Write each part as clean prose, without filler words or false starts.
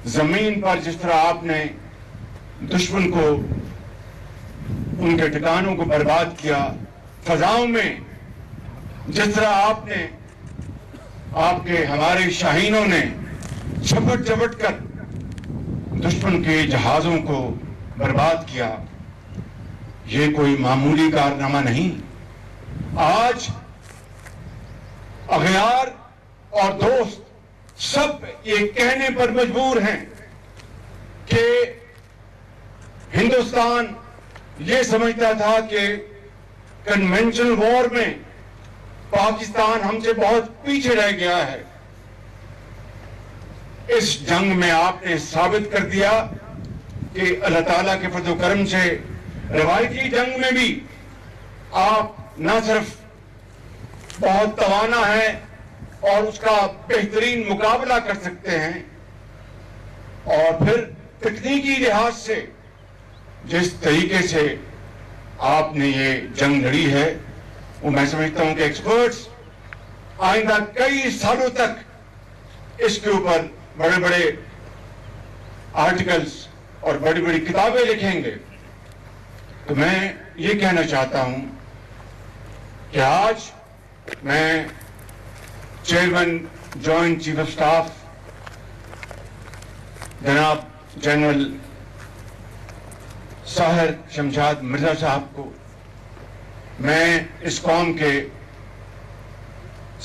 زمین پر جس طرح آپ نے دشمن کو ان کے ٹھکانوں کو برباد کیا، فضاؤں میں جس طرح آپ نے آپ کے ہمارے شاہینوں نے جھپٹ جھپٹ کر دشمن کے جہازوں کو برباد کیا، یہ کوئی معمولی کارنامہ نہیں۔ آج اغیار اور دوست سب یہ کہنے پر مجبور ہیں کہ ہندوستان یہ سمجھتا تھا کہ کنونشنل وار میں پاکستان ہم سے بہت پیچھے رہ گیا ہے۔ اس جنگ میں آپ نے ثابت کر دیا کہ اللہ تعالیٰ کے فضل و کرم سے روایتی جنگ میں بھی آپ نہ صرف بہت توانا ہیں اور اس کا بہترین مقابلہ کر سکتے ہیں، اور پھر تکنیکی لحاظ سے جس طریقے سے آپ نے یہ جنگ لڑی ہے، وہ میں سمجھتا ہوں کہ ایکسپرٹس آئندہ کئی سالوں تک اس کے اوپر بڑے بڑے آرٹیکلز اور بڑی بڑی کتابیں لکھیں گے۔ تو میں یہ کہنا چاہتا ہوں کہ آج میں chairman joint chief of staff جناب جنرل ساحر شمشاد مرزا صاحب کو، میں اس قوم کے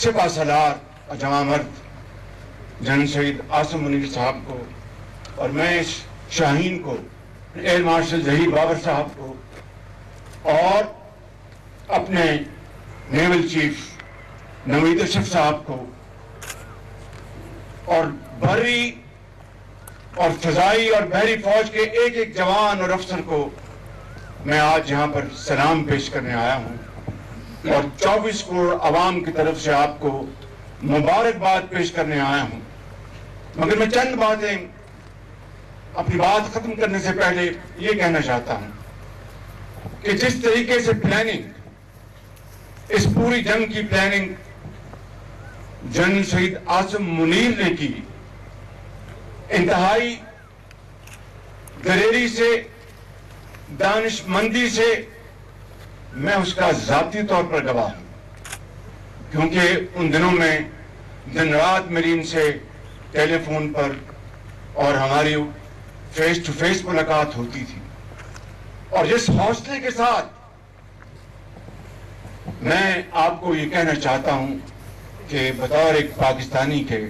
سپہ سالار اور جوان مرد جنرل سید عاصم منیر صاحب کو، اور میں اس شاہین کو، ایئر مارشل ظہیر بابر صاحب کو، اور اپنے نیول چیف نوید اشرف صاحب کو، اور بحری اور فضائی اور بحری فوج کے ایک ایک جوان اور افسر کو میں آج یہاں پر سلام پیش کرنے آیا ہوں، اور 24 کروڑ عوام کی طرف سے آپ کو مبارکباد پیش کرنے آیا ہوں۔ مگر میں چند باتیں اپنی بات ختم کرنے سے پہلے یہ کہنا چاہتا ہوں کہ جس طریقے سے پلاننگ، اس پوری جنگ کی پلاننگ جنرل سید عاصم منیر نے کی، انتہائی دلیری سے، دانش مندی سے، میں اس کا ذاتی طور پر گواہ ہوں، کیونکہ ان دنوں میں دن رات میری ان سے ٹیلی فون پر اور ہماری فیس ٹو فیس ملاقات ہوتی تھی، اور جس حوصلے کے ساتھ میں آپ کو یہ کہنا چاہتا ہوں کہ بطور ایک پاکستانی کے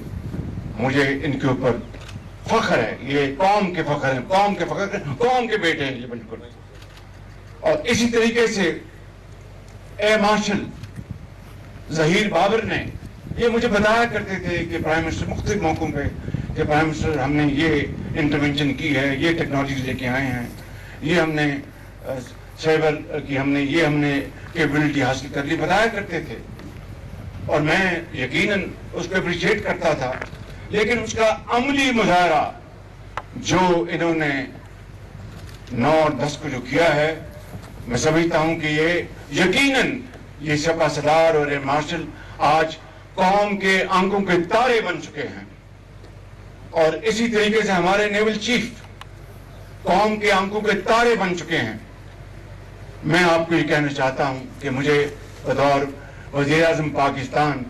مجھے ان کے اوپر فخر ہے، یہ قوم کے فخر ہیں، قوم کے بیٹے ہیں یہ بالکل۔ اور اسی طریقے سے ایئر مارشل ظہیر بابر نے یہ مجھے بتایا کرتے تھے کہ پرائم منسٹر مختلف موقعوں پہ کہ پرائم منسٹر ہم نے یہ انٹرونشن کی ہے، یہ ٹیکنالوجی لے کے آئے ہیں، یہ ہم نے سائبر کی ہم نے کیپبلٹی حاصل کر لی، بتایا کرتے تھے، اور میں یقیناً اس کو اپریشیٹ کرتا تھا، لیکن اس کا عملی مظاہرہ جو انہوں نے 9 اور 10 کو جو کیا ہے، میں سمجھتا ہوں کہ یہ یقیناً یہ سپہ سالار اور ایئر مارشل آج قوم کے آنکھوں کے تارے بن چکے ہیں، اور اسی طریقے سے ہمارے نیول چیف قوم کے آنکھوں کے تارے بن چکے ہیں۔ میں آپ کو یہ کہنا چاہتا ہوں کہ مجھے بطور وزیر اعظم پاکستان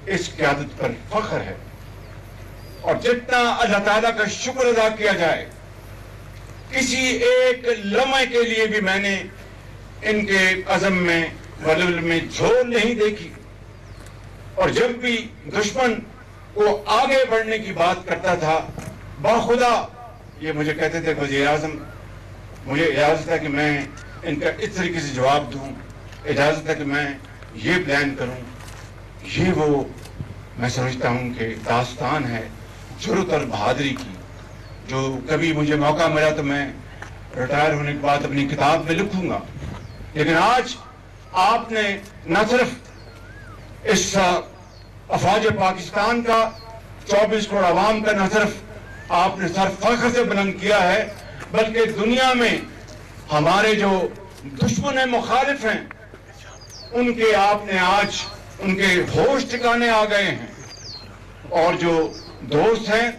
اس قیادت پر فخر ہے، اور جتنا اللہ تعالیٰ کا شکر ادا کیا جائے، کسی ایک لمحے کے لیے بھی میں نے ان کے عزم میں ولول میں جھول نہیں دیکھی، اور جب بھی دشمن کو آگے بڑھنے کی بات کرتا تھا، باخدا یہ مجھے کہتے تھے وزیر اعظم مجھے اجازت ہے کہ میں ان کا اس طریقے سے جواب دوں، اجازت ہے کہ میں یہ پلان کروں۔ یہ وہ میں سمجھتا ہوں کہ داستان ہے جرأت اور بہادری کی، جو کبھی مجھے موقع ملا تو میں ریٹائر ہونے کے بعد اپنی کتاب میں لکھوں گا۔ لیکن آج آپ نے نہ صرف اس افواج پاکستان کا، 24 کروڑ عوام کا نہ صرف آپ نے سر فخر سے بلند کیا ہے، بلکہ دنیا میں ہمارے جو دشمن ہیں، مخالف ہیں، ان کے آپ نے آج ان کے ہوش ٹھکانے آ گئے ہیں، اور جو دوست ہیں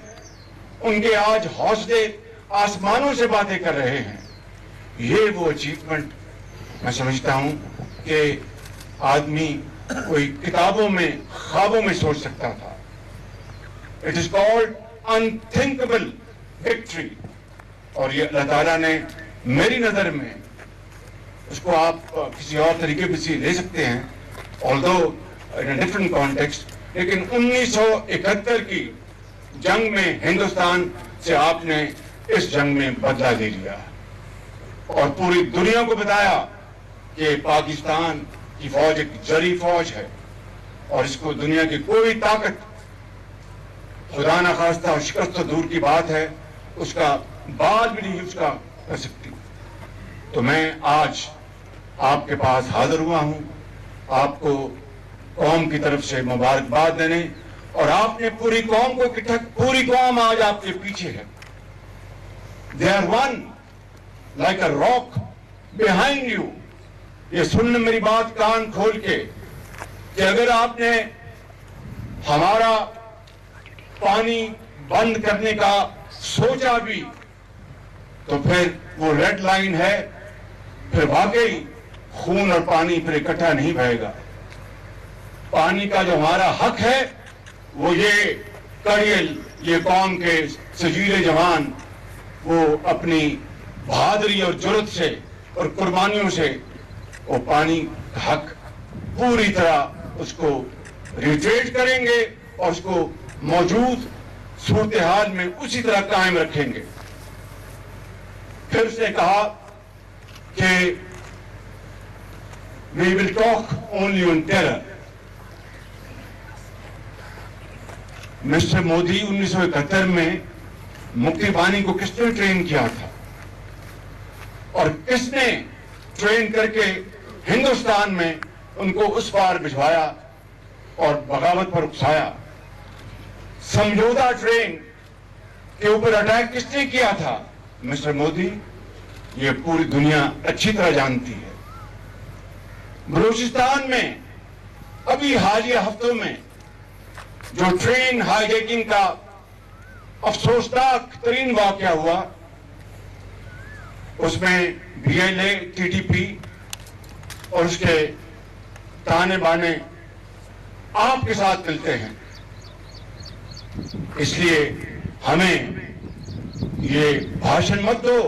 उनके आज हौसले आसमानों से बातें कर रहे हैं। ये वो अचीवमेंट मैं समझता हूं कि आदमी कोई किताबों में, ख्वाबों में सोच सकता था। It is called unthinkable victory, और ये अल्लाह ताला ने मेरी नजर में, उसको आप किसी और तरीके पे से ले सकते हैं, although in a different context, लेकिन 1971 की जंग में हिंदुस्तान से आपने इस जंग में बदला ले लिया और पूरी दुनिया को बताया कि पाकिस्तान की फौज एक जरी फौज है और इसको दुनिया की कोई ताकत, खुदा ना खास्ता और शिकस्त तो दूर की बात है, उसका बाल भी नहीं उसका कर सकती। तो मैं आज आपके पास हाजिर हुआ हूं आपको कौम की तरफ से मुबारकबाद देने, और आपने पूरी कौम को इकट्ठा, पूरी कौम आज आपके पीछे है। They are one like a rock behind you. ये सुनने मेरी बात कान खोल के कि अगर आपने हमारा पानी बंद करने का सोचा भी तो फिर वो रेड लाइन है, फिर वाकई खून और पानी फिर इकट्ठा नहीं बहेगा। पानी का जो हमारा हक है वो ये कड़ियल, ये कौम के सजीले जवान, वो अपनी बहादुरी और जुर्रत से और कुर्बानियों से वो पानी का हक पूरी तरह उसको रिट्रेट करेंगे और उसको मौजूद सूरत हाल में उसी तरह कायम रखेंगे। फिर उसने कहा कि we will talk only on terror. Mister Modi 1971 में मुक्ति बानी को किसने ट्रेन किया था और किसने ट्रेन करके हिंदुस्तान में उनको उस पार भिजवाया और बगावत पर उकसाया। समझौता ट्रेन के ऊपर अटैक किसने किया था? मिस्टर मोदी। ये पूरी दुनिया अच्छी तरह जानती है। बलूचिस्तान में अभी हालिया हफ्तों में जो ट्रेन हाईजैकिंग का अफसोसनाक तरीन वाकया हुआ, उसमें BLA, TTP और उसके ताने बाने आपके साथ मिलते हैं। इसलिए हमें ये भाषण मत दो।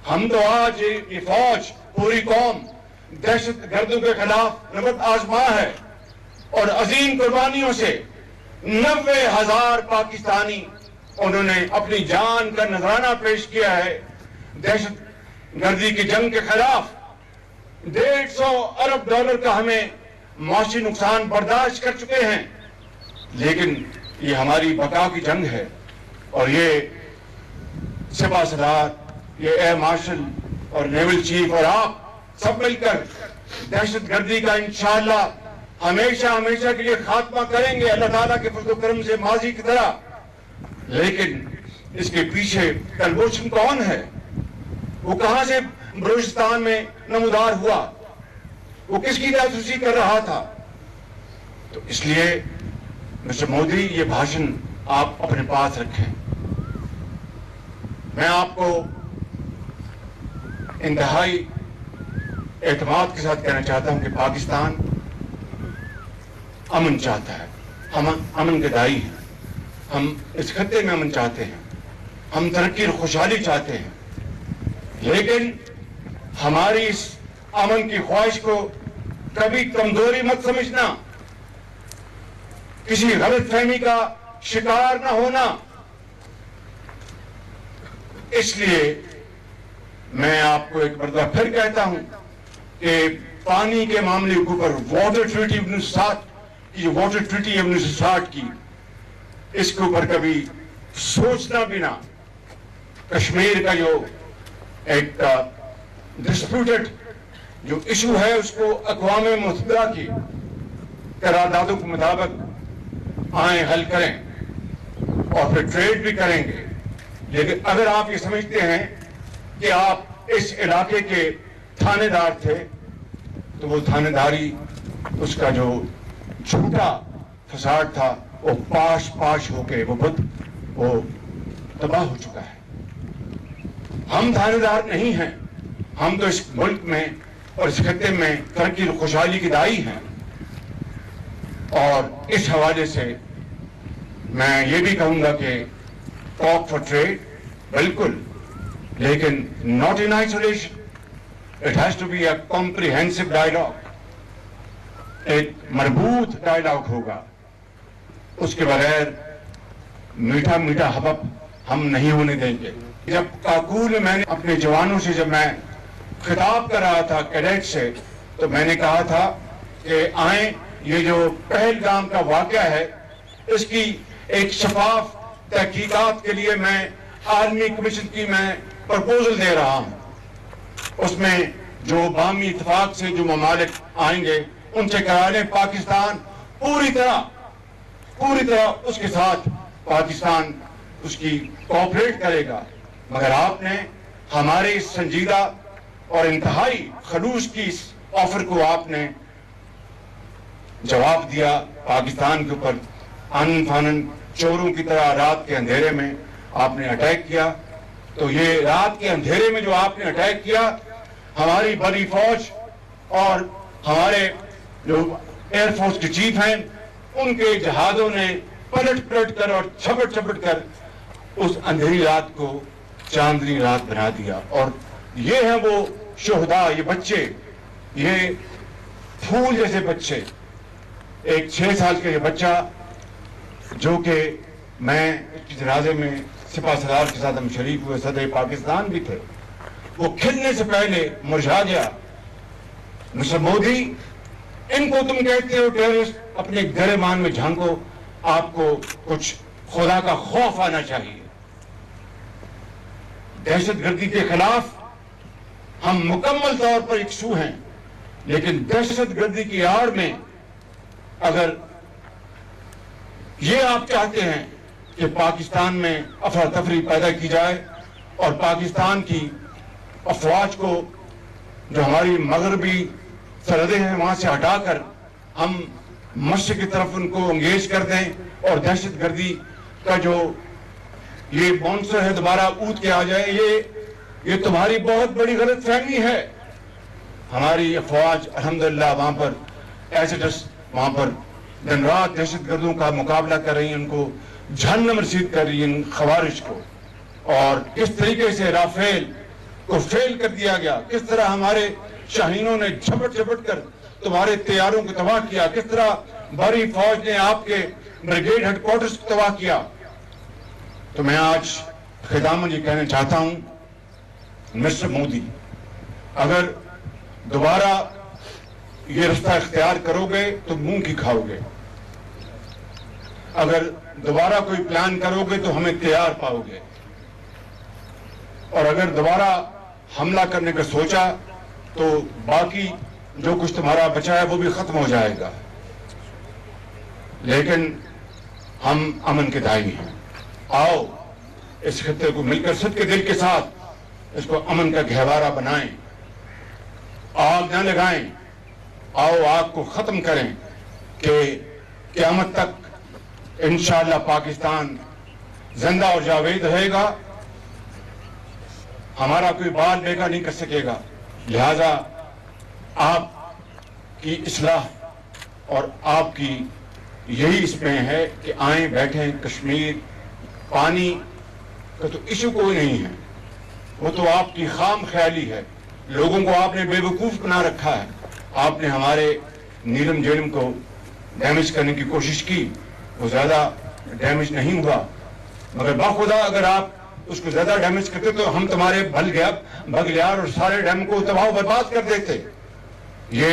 हम तो आज ये फौज, पूरी कौम दहशत गर्दों के खिलाफ नबर्द आजमा है और अजीम कुर्बानियों से 90,000 पाकिस्तानी उन्होंने अपनी जान का नजराना पेश किया है। दहशत गर्दी की जंग के खिलाफ 150 अरब डॉलर का हमें माशी नुकसान बर्दाश्त कर चुके हैं, लेकिन ये हमारी बका की जंग है और ये सिपा सलार, ये एयर मार्शल और नेवल चीफ और आप सब मिलकर दहशत गर्दी का इंशाअल्लाह हमेशा हमेशा के लिए खात्मा करेंगे अल्लाह ताला के फजल करम से, माजी की तरह। लेकिन इसके पीछे कलबोशन कौन है? वो कहां से बलूचिस्तान में नमूदार हुआ? वो किसकी जासूसी कर रहा था? तो इसलिए मिस्टर मोदी, ये भाषण आप अपने पास रखें। मैं आपको इंतहाई एतमाद के साथ कहना चाहता हूं कि पाकिस्तान अमन चाहता है। हम अमन के दाई हैं। हम इस खत्ते में अमन चाहते हैं, हम तरक्की और खुशहाली चाहते हैं, लेकिन हमारी इस अमन की ख्वाहिश को कभी कमजोरी मत समझना, किसी गलत फहमी का शिकार न होना। इसलिए मैं आपको एक मरतबा फिर कहता हूं कि पानी के मामले के ऊपर वाटर ट्रीटी 1960 की, जो वाटर ट्रीटी है 1960 की, इसके ऊपर कभी सोचना भी ना। कश्मीर का जो एक डिस्प्यूटेड जो इशू है उसको अक़वाम मुत्तहिदा की करारदादों के मुताबिक आए हल करें और फिर ट्रेड भी करेंगे। लेकिन अगर आप ये समझते हैं कि आप इस इलाके के थानेदार थे, तो वो थानेदारी, उसका जो झूठा फसाद था, वो पाश होके वो तबाह हो चुका है। हम थानेदार नहीं हैं, हम तो इस मुल्क में और इस खत्ते में तरक्की और खुशहाली की दाई हैं। और इस हवाले से मैं ये भी कहूंगा कि टॉक फॉर ट्रेड बिल्कुल, लेकिन not in isolation, it has to be a comprehensive dialogue, एक मजबूत डायलॉग होगा। उसके बगैर मीठा मीठा हबब हम नहीं होने देंगे। जब काकूल में मैंने अपने जवानों से जब मैं खिताब कर रहा था कैडेट से, तो मैंने कहा था कि आए, ये जो पहलगाम का वाकया है इसकी एक शफाफ तहकीकात के लिए मैं आर्मी कमीशन की मैं प्रपोजल दे रहा हूं। उसमें जो बामी इत्तेफाक से जो ममालिक आएंगे उनसे करा लें, पाकिस्तान पूरी तरह उसके साथ पाकिस्तान उसकी कोऑपरेट करेगा। मगर आपने हमारे इस संजीदा और इंतहाई खलूस की इस ऑफर को आपने जवाब दिया। पाकिस्तान के ऊपर आनन फानन चोरों की तरह रात के अंधेरे में आपने अटैक किया। तो ये रात के अंधेरे में जो आपने अटैक किया, हमारी बड़ी फौज और हमारे जो एयरफोर्स के चीफ हैं उनके जहाजों ने पलट कर और झपट कर उस अंधेरी रात को चांदनी रात बना दिया। और ये हैं वो शोहदा, ये बच्चे, ये फूल जैसे बच्चे। एक 6 साल का ये बच्चा जो कि मैं इसके जनाजे में सिपा सलार के साथ हम शरीक हुए, सदर पाकिस्तान भी थे, वो खिलने से पहले मुरझा गया। मिस्टर मोदी, इनको तुम कहते हो टेररिस्ट, अपने गिरेबान में झांको, आपको कुछ खुदा का खौफ आना चाहिए। दहशतगर्दी के खिलाफ हम मुकम्मल तौर पर इकसू हैं, लेकिन दहशतगर्दी की आड़ में अगर ये आप चाहते हैं कि पाकिस्तान में अफरा तफरी पैदा की जाए और पाकिस्तान की अफवाज को जो हमारी मगरबी सरहदें हैं वहां से हटाकर हम मशरिक की तरफ उनको एंगेज कर दें और दहशतगर्दी का जो ये मॉन्स्टर है दोबारा ऊद के आ जाए, ये तुम्हारी बहुत बड़ी गलत फहमी है। हमारी अफवाज अल्हम्दुलिल्लाह वहां पर एसिडस वहां पर दिन रात दहशतगर्दों का मुकाबला कर रही है, उनको जहन्नम रसीद कर रही है इन खवारिज को। और किस तरीके से राफेल को फेल कर दिया गया, किस तरह हमारे शाहीनों ने झपट कर तुम्हारे तैयारों को तबाह किया, किस तरह बड़ी फौज ने आपके ब्रिगेड हेडक्वार्टर्स को तबाह किया। तो मैं आज खितामन ये कहना चाहता हूं, मिस्टर मोदी, अगर दोबारा ये रास्ता इख्तियार करोगे तो मुंह की खाओगे, अगर दोबारा कोई प्लान करोगे तो हमें तैयार पाओगे, और अगर दोबारा हमला करने का सोचा तो बाकी जो कुछ तुम्हारा बचा है वो भी खत्म हो जाएगा। लेकिन हम अमन के दाई हैं। आओ इस खत्ते को मिलकर सबके दिल के साथ इसको अमन का गहवारा बनाएं, आग न लगाएं, आओ आग को खत्म करें कि क़यामत तक इंशाअल्लाह पाकिस्तान जिंदा और जावेद रहेगा, हमारा कोई बाल बेगा नहीं कर सकेगा। लिहाजा आपकी इस्लाह और आपकी यही इसमें है कि आए बैठे। कश्मीर पानी का तो इशू कोई नहीं है, वो तो आपकी खाम ख्याली है, लोगों को आपने बेवकूफ बना रखा है। आपने हमारे नीलम झेलम को डैमेज करने की कोशिश की, वो ज्यादा डैमेज नहीं हुआ, मगर बाखुदा अगर आप उसको ज्यादा डैमेज करते तो हम तुम्हारे बगलियार और सारे डैम को तबाह बर्बाद कर देते। ये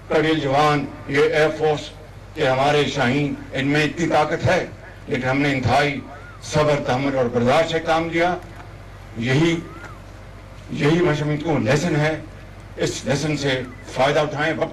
कड़ील जवान, ये एयरफोर्स के हमारे शाहीन, इनमें इतनी ताकत है, लेकिन हमने इंतहाई सब्र, तहम्मुल और बर्दाश्त से काम लिया। यही मैं समझता हूं लेसन है। इस लेसन से फायदा उठाएं।